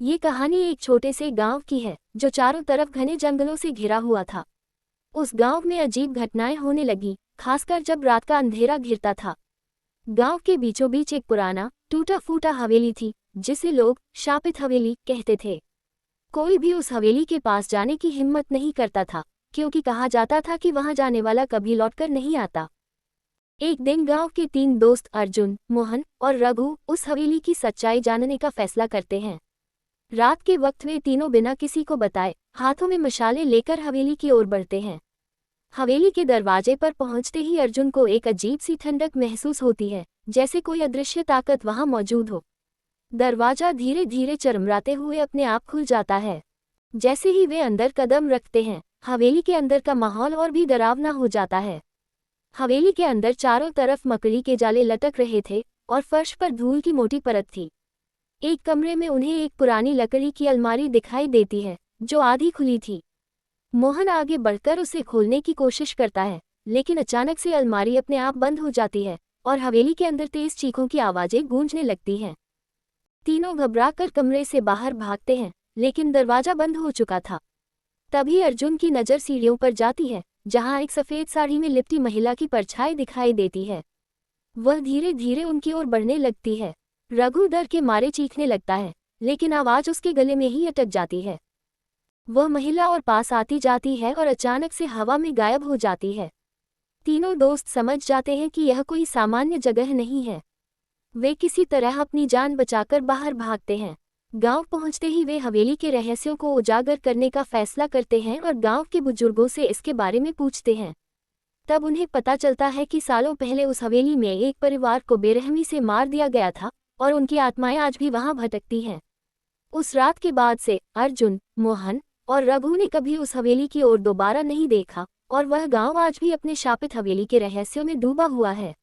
ये कहानी एक छोटे से गांव की है जो चारों तरफ घने जंगलों से घिरा हुआ था। उस गांव में अजीब घटनाएं होने लगी, खासकर जब रात का अंधेरा घिरता था। गांव के बीचों बीच एक पुराना टूटा फूटा हवेली थी, जिसे लोग शापित हवेली कहते थे। कोई भी उस हवेली के पास जाने की हिम्मत नहीं करता था, क्योंकि कहा जाता था कि वहां जाने वाला कभी लौटकर नहीं आता। एक दिन गांव के तीन दोस्त अर्जुन, मोहन और रघु उस हवेली की सच्चाई जानने का फैसला करते हैं। रात के वक्त वे तीनों बिना किसी को बताए हाथों में मशालें लेकर हवेली की ओर बढ़ते हैं। हवेली के दरवाजे पर पहुंचते ही अर्जुन को एक अजीब सी ठंडक महसूस होती है, जैसे कोई अदृश्य ताकत वहां मौजूद हो। दरवाजा धीरे धीरे चरमराते हुए अपने आप खुल जाता है। जैसे ही वे अंदर कदम रखते हैं, हवेली के अंदर का माहौल और भी डरावना हो जाता है। हवेली के अंदर चारों तरफ मकड़ी के जाले लटक रहे थे और फर्श पर धूल की मोटी परत थी। एक कमरे में उन्हें एक पुरानी लकड़ी की अलमारी दिखाई देती है, जो आधी खुली थी। मोहन आगे बढ़कर उसे खोलने की कोशिश करता है, लेकिन अचानक से अलमारी अपने आप बंद हो जाती है और हवेली के अंदर तेज चीखों की आवाजें गूंजने लगती हैं। तीनों घबराकर कमरे से बाहर भागते हैं, लेकिन दरवाजा बंद हो चुका था। तभी अर्जुन की नज़र सीढ़ियों पर जाती है, जहां एक सफ़ेद साड़ी में लिपटी महिला की परछाई दिखाई देती है। वह धीरे धीरे उनकी ओर बढ़ने लगती है। रघु डर के मारे चीखने लगता है, लेकिन आवाज उसके गले में ही अटक जाती है। वह महिला और पास आती जाती है और अचानक से हवा में गायब हो जाती है। तीनों दोस्त समझ जाते हैं कि यह कोई सामान्य जगह नहीं है। वे किसी तरह अपनी जान बचाकर बाहर भागते हैं। गांव पहुंचते ही वे हवेली के रहस्यों को उजागर करने का फैसला करते हैं और गांव के बुजुर्गों से इसके बारे में पूछते हैं। तब उन्हें पता चलता है कि सालों पहले उस हवेली में एक परिवार को बेरहमी से मार दिया गया था और उनकी आत्माएं आज भी वहां भटकती हैं। उस रात के बाद से अर्जुन, मोहन और रघु ने कभी उस हवेली की ओर दोबारा नहीं देखा और वह गांव आज भी अपने शापित हवेली के रहस्यों में डूबा हुआ है।